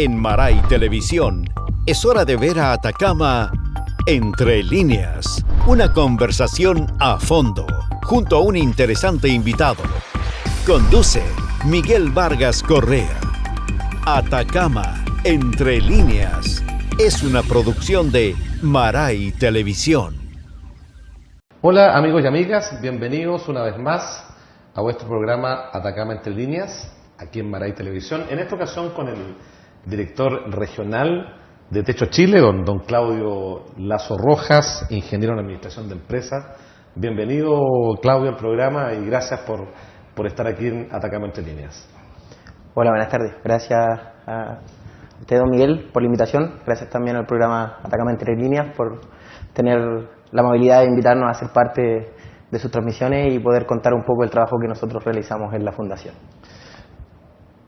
En Maray Televisión, es hora de ver a Atacama Entre Líneas. Una conversación a fondo, junto a un interesante invitado. Conduce Miguel Vargas Correa. Atacama Entre Líneas es una producción de Maray Televisión. Hola amigos y amigas, bienvenidos una vez más a vuestro programa Atacama Entre Líneas, aquí en Maray Televisión. En esta ocasión con el director regional de Techo Chile, don Claudio Lazo Rojas, ingeniero en administración de empresas. Bienvenido, Claudio, al programa y gracias por estar aquí en Atacama Entre Líneas. Hola, buenas tardes. Gracias a usted, don Miguel, por la invitación. Gracias también al programa Atacama Entre Líneas por tener la amabilidad de invitarnos a ser parte de sus transmisiones y poder contar un poco el trabajo que nosotros realizamos en la Fundación.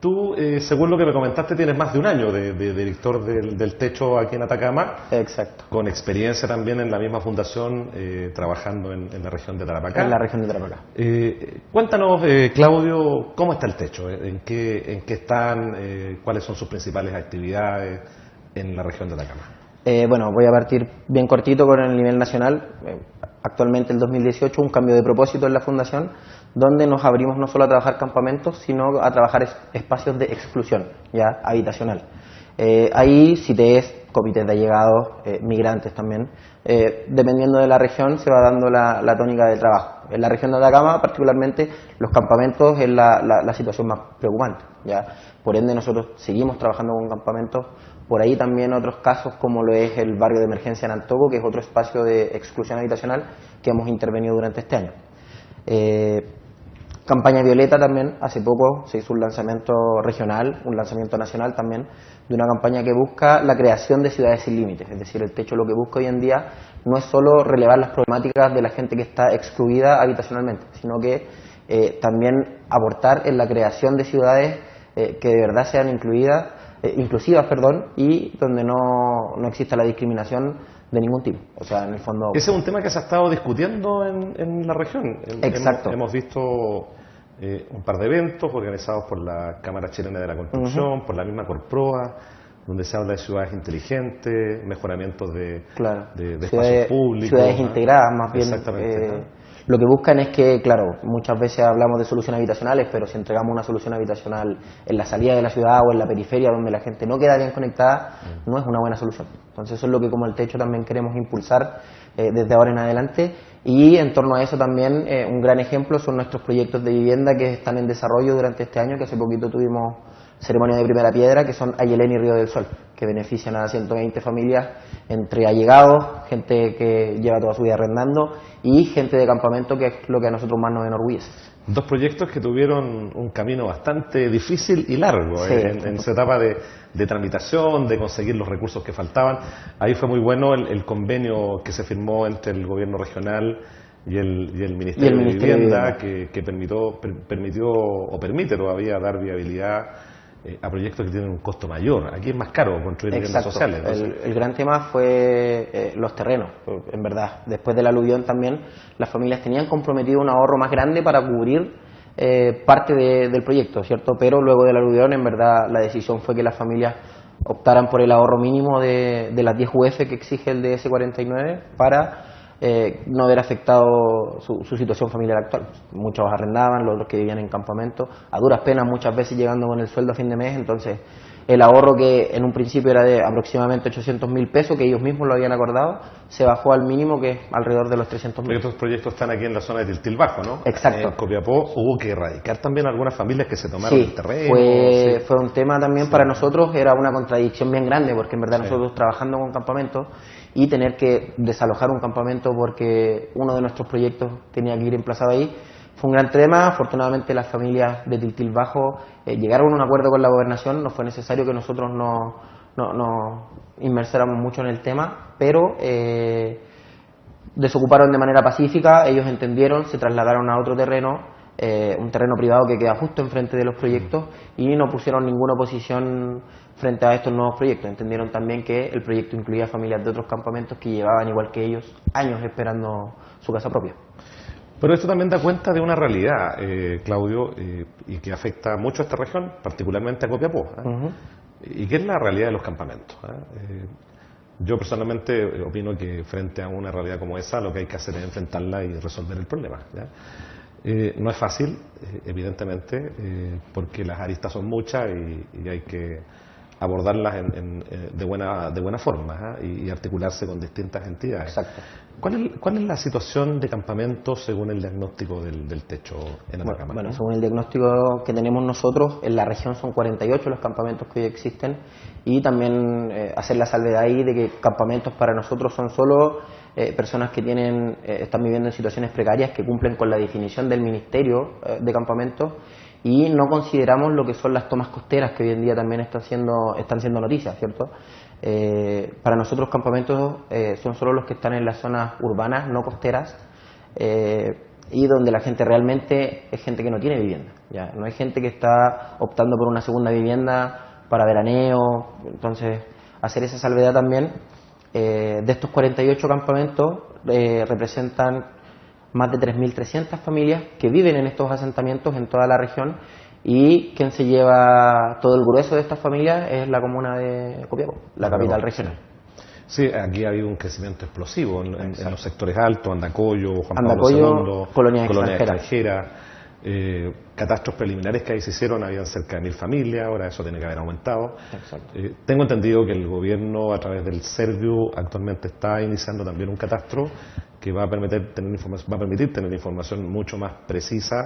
Tú, según lo que me comentaste, tienes más de un año de director del Techo aquí en Atacama. Exacto. Con experiencia también en la misma fundación, trabajando en la región de Tarapacá. En la región de Tarapacá. Cuéntanos, Claudio, ¿cómo está el Techo? ¿En qué están? ¿Cuáles son sus principales actividades en la región de Atacama? Bueno, voy a partir bien cortito con el nivel nacional. Actualmente, el 2018, un cambio de propósito en la fundación, donde nos abrimos no solo a trabajar campamentos, sino a trabajar espacios de exclusión ya habitacional. Ahí CITES, comités de allegados, migrantes también. Dependiendo de la región se va dando la tónica de trabajo. En la región de Atacama, particularmente, los campamentos es la situación más preocupante, ¿ya? Por ende, nosotros seguimos trabajando con campamentos. Por ahí también otros casos, como lo es el barrio de emergencia en Antoco, que es otro espacio de exclusión habitacional que hemos intervenido durante este año. Campaña Violeta también, hace poco se hizo un lanzamiento regional, un lanzamiento nacional también, de una campaña que busca la creación de ciudades sin límites. Es decir, el Techo lo que busca hoy en día no es solo relevar las problemáticas de la gente que está excluida habitacionalmente, sino que también aportar en la creación de ciudades que de verdad sean inclusivas, y donde no exista la discriminación de ningún tipo. O sea, en el fondo... Ese es un tema que se ha estado discutiendo en la región. Exacto. Hemos visto un par de eventos organizados por la Cámara Chilena de la Construcción, por la misma Corproa, donde se habla de ciudades inteligentes, mejoramientos de espacios públicos. Ciudades integradas, más bien. Exactamente. Lo que buscan es que, claro, muchas veces hablamos de soluciones habitacionales, pero si entregamos una solución habitacional en la salida de la ciudad o en la periferia, donde la gente no queda bien conectada, no es una buena solución. Entonces eso es lo que como el Techo también queremos impulsar desde ahora en adelante. Y en torno a eso también un gran ejemplo son nuestros proyectos de vivienda que están en desarrollo durante este año, que hace poquito tuvimos ceremonia de primera piedra, que son Ayelén y Río del Sol, que benefician a 120 familias entre allegados, gente que lleva toda su vida arrendando y gente de campamento, que es lo que a nosotros más nos enorgullece. Dos proyectos que tuvieron un camino bastante difícil y largo, sí, en su etapa de tramitación, de conseguir los recursos que faltaban. Ahí fue muy bueno el convenio que se firmó entre el gobierno regional y el Ministerio de Vivienda, que permitió o permite todavía dar viabilidad a proyectos que tienen un costo mayor. Aquí es más caro construir viviendas sociales. El gran tema fue los terrenos, en verdad. Después del aluvión también las familias tenían comprometido un ahorro más grande para cubrir parte del proyecto, ¿cierto? Pero luego del aluvión, en verdad, la decisión fue que las familias optaran por el ahorro mínimo de las 10 UF que exige el DS49 para no haber afectado su situación familiar actual. Muchos arrendaban, los que vivían en campamento, a duras penas muchas veces llegando con el sueldo a fin de mes. Entonces el ahorro, que en un principio era de aproximadamente 800.000 pesos, que ellos mismos lo habían acordado, se bajó al mínimo, que es alrededor de los 300.000. Estos proyectos están aquí en la zona de Tiltil Bajo, ¿no? Exacto. En Copiapó hubo que erradicar también algunas familias que se tomaron el terreno. Fue un tema también para nosotros, era una contradicción bien grande, porque en verdad nosotros trabajando con campamentos y tener que desalojar un campamento porque uno de nuestros proyectos tenía que ir emplazado ahí, fue un gran tema. Afortunadamente las familias de Tiltil Bajo llegaron a un acuerdo con la gobernación, no fue necesario que nosotros nos inmersáramos mucho en el tema, pero desocuparon de manera pacífica, ellos entendieron, se trasladaron a otro terreno, un terreno privado que queda justo enfrente de los proyectos, y no pusieron ninguna oposición frente a estos nuevos proyectos. Entendieron también que el proyecto incluía familias de otros campamentos que llevaban, igual que ellos, años esperando su casa propia. Pero esto también da cuenta de una realidad, Claudio, y que afecta mucho a esta región, particularmente a Copiapó. ¿Y qué es la realidad de los campamentos? Yo personalmente opino que frente a una realidad como esa lo que hay que hacer es enfrentarla y resolver el problema, ¿ya? No es fácil, evidentemente, porque las aristas son muchas y hay que abordarlas de buena forma, y articularse con distintas entidades. Exacto. ¿Cuál es la situación de campamentos según el diagnóstico del techo en Atacama? Bueno, según el diagnóstico que tenemos nosotros, en la región son 48 los campamentos que hoy existen, y también hacer la salvedad ahí de que campamentos para nosotros son solo personas que están viviendo en situaciones precarias, que cumplen con la definición del Ministerio de Campamentos, y no consideramos lo que son las tomas costeras, que hoy en día también están siendo noticias, ¿cierto? Para nosotros campamentos son solo los que están en las zonas urbanas, no costeras, y donde la gente realmente es gente que no tiene vivienda, ¿ya? No hay gente que está optando por una segunda vivienda para veraneo. Entonces, hacer esa salvedad también. De estos 48 campamentos representan más de 3.300 familias que viven en estos asentamientos en toda la región, y quien se lleva todo el grueso de estas familias es la comuna de Copiapó, la capital regional. Sí, aquí ha habido un crecimiento explosivo en los sectores altos, Andacollo, Juan Andacollo, Pablo II, Colonia Extranjera. Catastros preliminares que ahí se hicieron, habían cerca de 1.000 familias, ahora eso tiene que haber aumentado. Tengo entendido que el gobierno, a través del Serviu, actualmente está iniciando también un catastro que va a permitir tener información mucho más precisa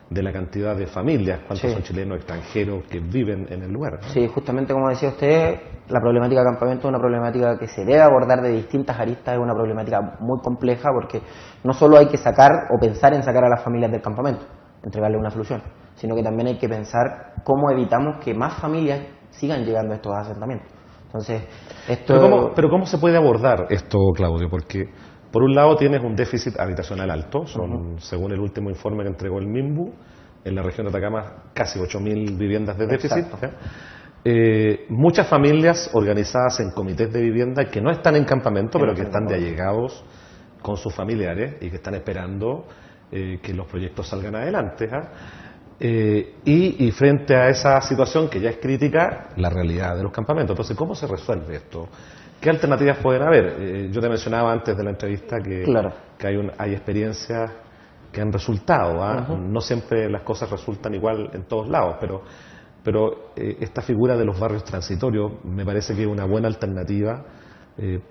de la cantidad de familias, cuántos son chilenos extranjeros que viven en el lugar, ¿no? Sí, justamente como decía usted, la problemática de campamento es una problemática que se debe abordar de distintas aristas, es una problemática muy compleja, porque no solo hay que sacar o pensar en sacar a las familias del campamento, entregarle una solución, sino que también hay que pensar cómo evitamos que más familias sigan llegando a estos asentamientos. Entonces, Pero ¿cómo se puede abordar esto, Claudio? Porque por un lado tienes un déficit habitacional alto, según el último informe que entregó el MIMBU, en la región de Atacama casi 8.000 viviendas de déficit. Muchas familias organizadas en comités de vivienda que no están en campamento, pero que están de allegados con sus familiares y que están esperando que los proyectos salgan adelante. Y frente a esa situación que ya es crítica, la realidad de los campamentos. Entonces, ¿cómo se resuelve esto? ¿Qué alternativas pueden haber? Yo te mencionaba antes de la entrevista que hay experiencias que han resultado. No siempre las cosas resultan igual en todos lados, pero esta figura de los barrios transitorios me parece que es una buena alternativa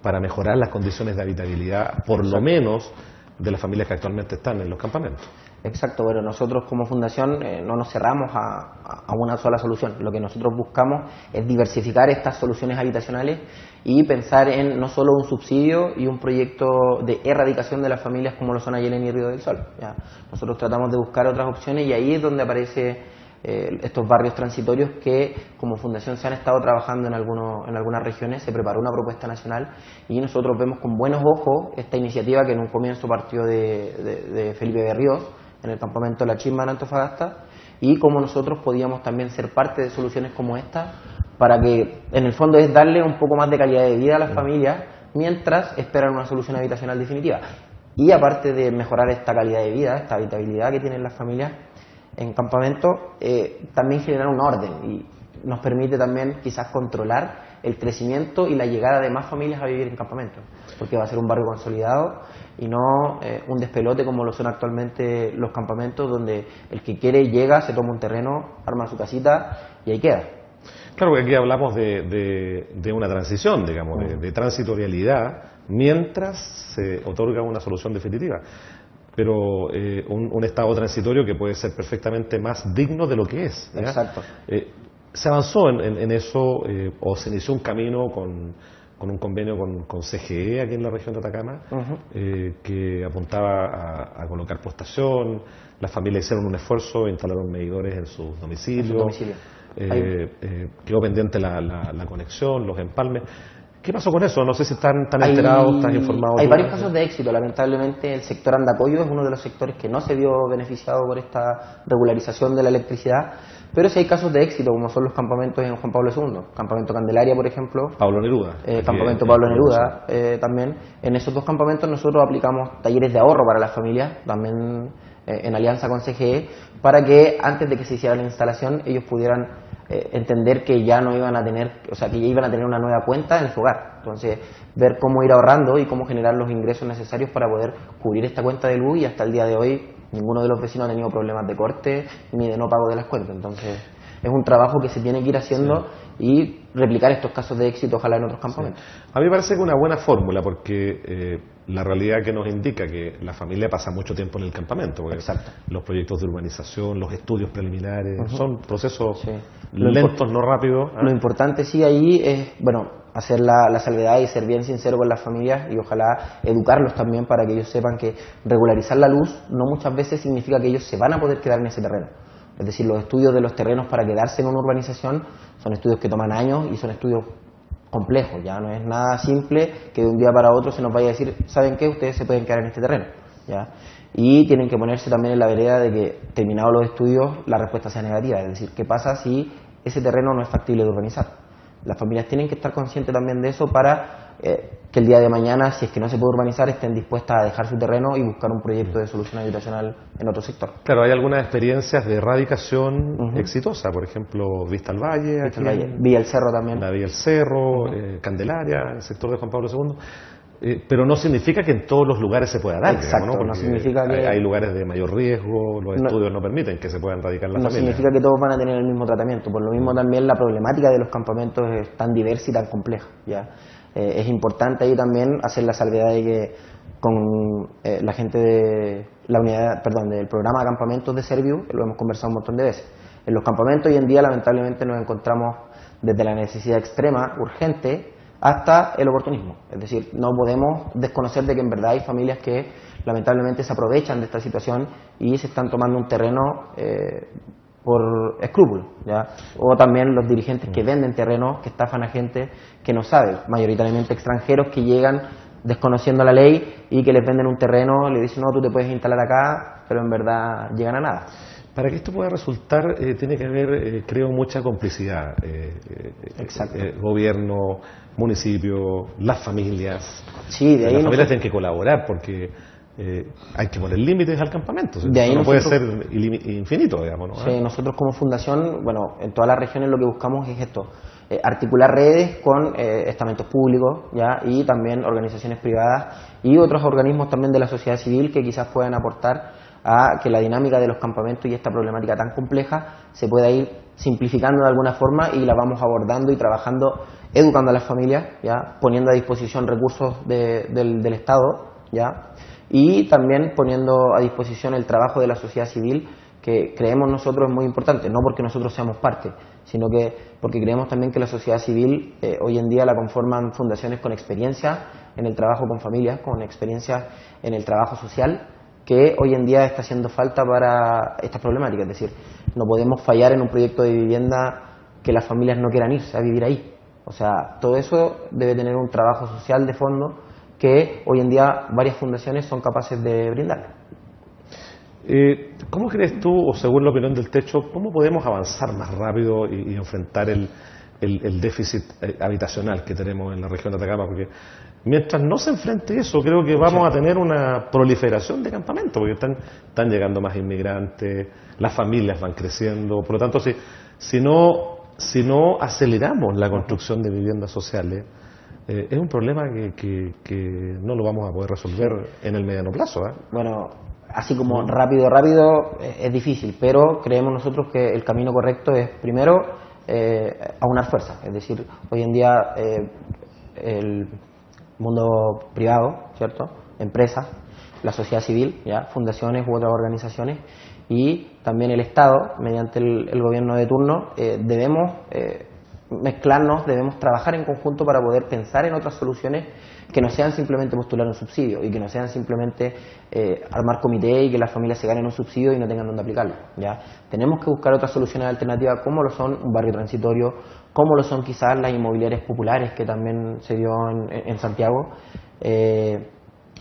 para mejorar las condiciones de habitabilidad, por lo menos de las familias que actualmente están en los campamentos. Exacto, bueno, nosotros como fundación no nos cerramos a una sola solución. Lo que nosotros buscamos es diversificar estas soluciones habitacionales y pensar en no solo un subsidio y un proyecto de erradicación de las familias como lo son Ayelen y Río del Sol, ¿ya? Nosotros tratamos de buscar otras opciones, y ahí es donde aparece estos barrios transitorios que como fundación se han estado trabajando en algunas regiones. Se preparó una propuesta nacional y nosotros vemos con buenos ojos esta iniciativa, que en un comienzo partió de Felipe Berríos en el campamento La Chisma en Antofagasta, y como nosotros podíamos también ser parte de soluciones como esta, para que en el fondo es darle un poco más de calidad de vida a las familias mientras esperan una solución habitacional definitiva. Y aparte de mejorar esta calidad de vida, esta habitabilidad que tienen las familias en campamento, también generar un orden, y nos permite también quizás controlar el crecimiento y la llegada de más familias a vivir en campamentos, porque va a ser un barrio consolidado y no un despelote como lo son actualmente los campamentos, donde el que quiere llega, se toma un terreno, arma su casita y ahí queda. Claro, que aquí hablamos de una transición, digamos, de transitorialidad, mientras se otorga una solución definitiva. Pero un estado transitorio que puede ser perfectamente más digno de lo que es, ¿ya? Exacto. Se avanzó en eso, o se inició un camino con un convenio con CGE aquí en la región de Atacama, que apuntaba a colocar postación. Las familias hicieron un esfuerzo, instalaron medidores en sus domicilios. Quedó pendiente la conexión, los empalmes. ¿Qué pasó con eso? No sé si están enterados, están informados. Hay varios casos de éxito. Lamentablemente el sector Andacollo es uno de los sectores que no se vio beneficiado por esta regularización de la electricidad, pero sí hay casos de éxito, como son los campamentos en Juan Pablo II, Campamento Candelaria, por ejemplo. Pablo Neruda. Campamento Pablo Neruda también. En esos dos campamentos nosotros aplicamos talleres de ahorro para las familias, también en alianza con CGE, para que antes de que se hiciera la instalación ellos pudieran entender que ya no iban a tener, o sea, que ya iban a tener una nueva cuenta en su hogar. Entonces, ver cómo ir ahorrando y cómo generar los ingresos necesarios para poder cubrir esta cuenta de luz, y hasta el día de hoy ninguno de los vecinos ha tenido problemas de corte ni de no pago de las cuentas. Entonces, es un trabajo que se tiene que ir haciendo y replicar estos casos de éxito, ojalá en otros campamentos. A mí me parece que es una buena fórmula, porque la realidad que nos indica que la familia pasa mucho tiempo en el campamento, porque los proyectos de urbanización, los estudios preliminares, son procesos lentos, no rápidos. Lo importante sí ahí es, bueno, hacer la salvedad y ser bien sincero con las familias, y ojalá educarlos también para que ellos sepan que regularizar la luz no muchas veces significa que ellos se van a poder quedar en ese terreno. Es decir, los estudios de los terrenos para quedarse en una urbanización son estudios que toman años y son estudios complejos. Ya no es nada simple que de un día para otro se nos vaya a decir, ¿saben qué? Ustedes se pueden quedar en este terreno, ¿ya? Y tienen que ponerse también en la vereda de que, terminados los estudios, la respuesta sea negativa. Es decir, ¿qué pasa si ese terreno no es factible de urbanizar? Las familias tienen que estar conscientes también de eso para que el día de mañana, si es que no se puede urbanizar, estén dispuestas a dejar su terreno y buscar un proyecto de solución habitacional en otro sector. Claro, hay algunas experiencias de erradicación exitosa, por ejemplo, Vista al Valle, Villa El Cerro también. La Villa El Cerro, Candelaria, el sector de Juan Pablo II. Pero no significa que en todos los lugares se pueda dar. Exacto, digamos, ¿no? no significa que... Hay lugares de mayor riesgo, los estudios no permiten que se puedan radicar las familias. No significa que todos van a tener el mismo tratamiento. Por lo mismo también la problemática de los campamentos es tan diversa y tan compleja, ¿ya? Es importante ahí también hacer la salvedad de que con la gente de la unidad, del programa de campamentos de Serviu, lo hemos conversado un montón de veces. En los campamentos hoy en día lamentablemente nos encontramos desde la necesidad extrema, urgente, hasta el oportunismo. Es decir, no podemos desconocer de que en verdad hay familias que lamentablemente se aprovechan de esta situación y se están tomando un terreno por escrúpulo, ¿ya? O también los dirigentes que venden terrenos, que estafan a gente que no sabe, mayoritariamente extranjeros que llegan desconociendo la ley y que les venden un terreno, le dicen, no, tú te puedes instalar acá, pero en verdad llegan a nada. Para que esto pueda resultar, tiene que haber, creo, mucha complicidad. Gobierno, municipio, las familias. Sí, de ahí las familias tienen que colaborar porque hay que poner límites al campamento. De ahí no puede ser infinito, digamos, ¿no? Sí, nosotros como fundación, bueno, en todas las regiones lo que buscamos es esto, articular redes con estamentos públicos, ¿ya? Y también organizaciones privadas y otros organismos también de la sociedad civil que quizás puedan aportar a que la dinámica de los campamentos y esta problemática tan compleja se pueda ir simplificando de alguna forma, y la vamos abordando y trabajando, educando a las familias, ¿ya? Poniendo a disposición recursos del Estado, ¿ya? Y también poniendo a disposición el trabajo de la sociedad civil, que creemos nosotros es muy importante, no porque nosotros seamos parte, sino que porque creemos también que la sociedad civil hoy en día la conforman fundaciones con experiencia en el trabajo con familias, con experiencia en el trabajo social, que hoy en día está haciendo falta para estas problemáticas. Es decir, no podemos fallar en un proyecto de vivienda que las familias no quieran irse a vivir ahí. O sea, todo eso debe tener un trabajo social de fondo que hoy en día varias fundaciones son capaces de brindar. ¿Cómo crees tú, o según la opinión del Techo, cómo podemos avanzar más rápido y enfrentar el déficit habitacional que tenemos en la región de Atacama? Porque mientras no se enfrente eso, creo que vamos a tener una proliferación de campamentos, porque están llegando más inmigrantes, las familias van creciendo. Por lo tanto, si no aceleramos la construcción de viviendas sociales, es un problema que no lo vamos a poder resolver en el mediano plazo, ¿eh? Bueno, así como rápido es difícil, pero creemos nosotros que el camino correcto es primero aunar fuerzas. Es decir, hoy en día el mundo privado, ¿cierto?, empresas, la sociedad civil, ya, fundaciones u otras organizaciones, y también el Estado, mediante el gobierno de turno, debemos mezclarnos, debemos trabajar en conjunto para poder pensar en otras soluciones que no sean simplemente postular un subsidio y que no sean simplemente armar comité y que las familias se ganen un subsidio y no tengan dónde aplicarlo, ¿ya? Tenemos que buscar otras soluciones alternativas, como lo son un barrio transitorio, como lo son quizás las inmobiliarias populares, que también se dio en Santiago.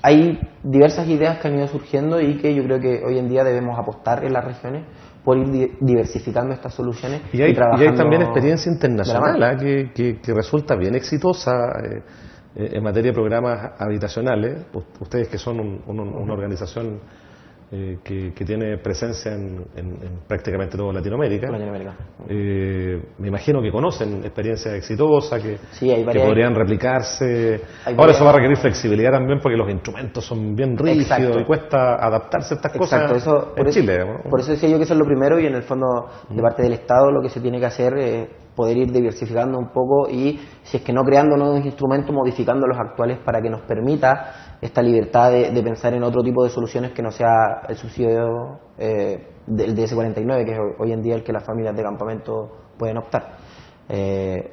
Hay diversas ideas que han ido surgiendo y que yo creo que hoy en día debemos apostar en las regiones por ir diversificando estas soluciones y trabajando. Y hay también experiencia internacional que resulta bien exitosa en materia de programas habitacionales. Ustedes, que son una organización que tiene presencia en prácticamente toda Latinoamérica. Me imagino que conocen experiencias exitosas que podrían replicarse. Ahora eso va a requerir flexibilidad también porque los instrumentos son bien rígidos y cuesta adaptarse a estas cosas en Chile. Por eso decía yo que eso es lo primero, y en el fondo de parte del Estado lo que se tiene que hacer es poder ir diversificando un poco y, si es que no creando nuevos instrumentos, modificando los actuales para que nos permita esta libertad de pensar en otro tipo de soluciones que no sea el subsidio del DS49, que es hoy en día el que las familias de campamento pueden optar,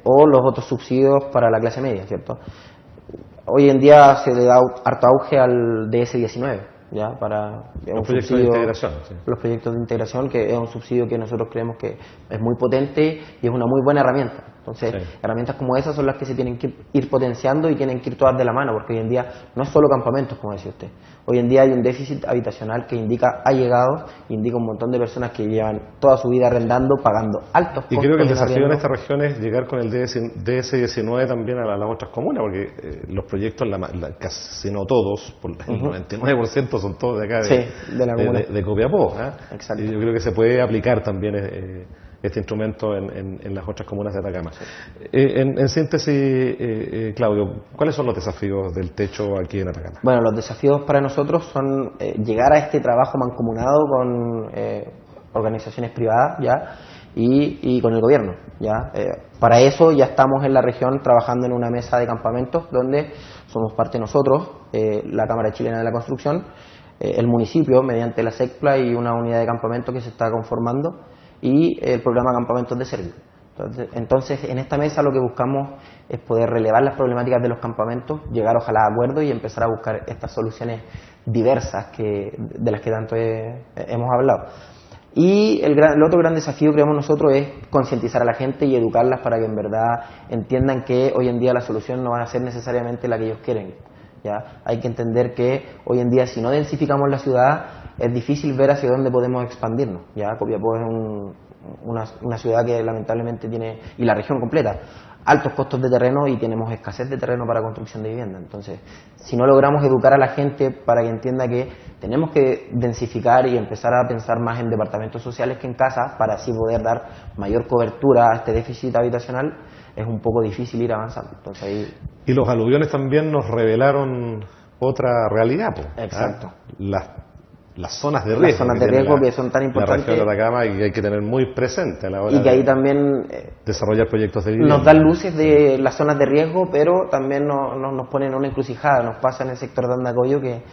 o los otros subsidios para la clase media, ¿cierto? Hoy en día se le da harto auge al DS19, ¿ya? Para los proyectos de integración. Sí. Los proyectos de integración, que es un subsidio que nosotros creemos que es muy potente y es una muy buena herramienta. Entonces, herramientas como esas son las que se tienen que ir potenciando y tienen que ir todas de la mano, porque hoy en día no es solo campamentos, como decía usted. Hoy en día hay un déficit habitacional que indica allegados, indica un montón de personas que llevan toda su vida arrendando, pagando altos costos. Y creo que el desafío en esta región es llegar con el DS19 también a las otras comunas, porque los proyectos, casi no todos, el 99% son todos de acá, de Copiapó. Exacto. Y yo creo que se puede aplicar también este instrumento en las otras comunas de Atacama. En síntesis, Claudio, ¿cuáles son los desafíos del techo aquí en Atacama? Bueno, los desafíos para nosotros son llegar a este trabajo mancomunado con organizaciones privadas, ¿ya? Y con el gobierno, ¿ya? Para eso ya estamos en la región trabajando en una mesa de campamentos donde somos parte nosotros, la Cámara Chilena de la Construcción, el municipio mediante la SECPLA y una unidad de campamento que se está conformando, y el programa Campamentos de Servicio. Entonces, en esta mesa lo que buscamos es poder relevar las problemáticas de los campamentos, llegar ojalá a acuerdos y empezar a buscar estas soluciones diversas de las que tanto hemos hablado. Y el otro gran desafío, creemos nosotros, es concientizar a la gente y educarlas para que en verdad entiendan que hoy en día la solución no va a ser necesariamente la que ellos quieren. ¿Ya? Hay que entender que hoy en día, si no densificamos la ciudad, es difícil ver hacia dónde podemos expandirnos. ¿Ya? Copiapó es una ciudad que lamentablemente tiene, y la región completa, altos costos de terreno, y tenemos escasez de terreno para construcción de vivienda. Entonces, si no logramos educar a la gente para que entienda que tenemos que densificar y empezar a pensar más en departamentos sociales que en casas, para así poder dar mayor cobertura a este déficit habitacional, es un poco difícil ir avanzando. Entonces, ahí... Y los aluviones también nos revelaron otra realidad, Exacto. Las zonas de riesgo. Las zonas de riesgo que son tan importantes. La región de Atacama, y hay que tener muy presente a la hora y que ahí también desarrollar proyectos de vivienda. Nos dan luces de las zonas de riesgo, pero también nos ponen en una encrucijada. Nos pasa en el sector de Andacollo que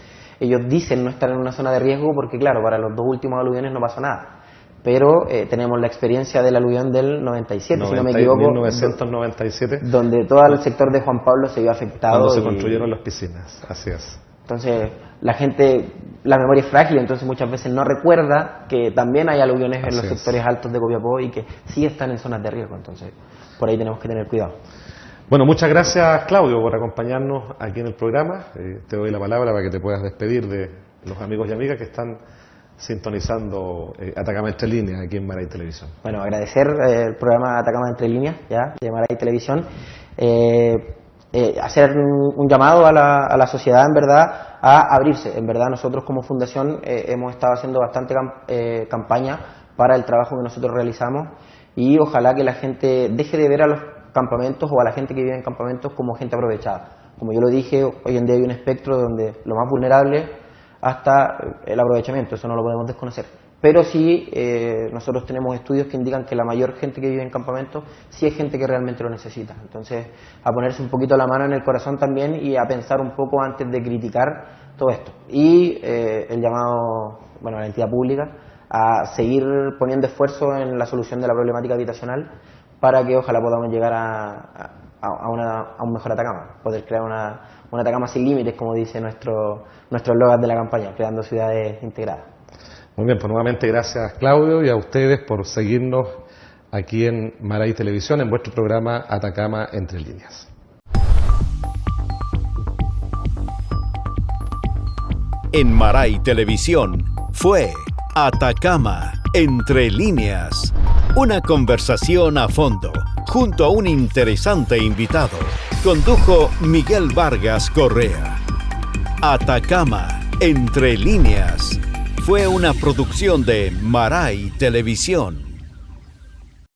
ellos dicen no estar en una zona de riesgo porque, claro, para los dos últimos aluviones no pasa nada. Pero tenemos la experiencia del aluvión del 97, si no me equivoco. 1997. Donde todo el sector de Juan Pablo se vio afectado. Cuando se construyeron las piscinas, así es. Entonces, la gente, la memoria es frágil, entonces muchas veces no recuerda que también hay aluviones en los sectores altos de Copiapó y que sí están en zonas de riesgo. Entonces, por ahí tenemos que tener cuidado. Bueno, muchas gracias, Claudio, por acompañarnos aquí en el programa. Te doy la palabra para que te puedas despedir de los amigos y amigas que están sintonizando Atacama Entre Líneas aquí en Maray Televisión. Bueno, agradecer el programa Atacama Entre Líneas, ya, de Maray Televisión. Hacer un llamado a la sociedad, en verdad, a abrirse. En verdad, nosotros como fundación hemos estado haciendo bastante campaña para el trabajo que nosotros realizamos, y ojalá que la gente deje de ver a los campamentos o a la gente que vive en campamentos como gente aprovechada. Como yo lo dije, hoy en día hay un espectro donde lo más vulnerable hasta el aprovechamiento, eso no lo podemos desconocer. Pero sí, nosotros tenemos estudios que indican que la mayor gente que vive en campamentos sí es gente que realmente lo necesita. Entonces, a ponerse un poquito la mano en el corazón también y a pensar un poco antes de criticar todo esto. Y el llamado, bueno, a la entidad pública a seguir poniendo esfuerzo en la solución de la problemática habitacional para que ojalá podamos llegar a un mejor Atacama, poder crear una Atacama sin límites, como dice nuestro eslogan de la campaña, creando ciudades integradas. Muy bien, pues nuevamente gracias, Claudio, y a ustedes por seguirnos aquí en Maray Televisión en vuestro programa Atacama Entre Líneas. En Maray Televisión fue Atacama Entre Líneas, una conversación a fondo junto a un interesante invitado. Condujo Miguel Vargas Correa. Atacama Entre Líneas fue una producción de Maray Televisión.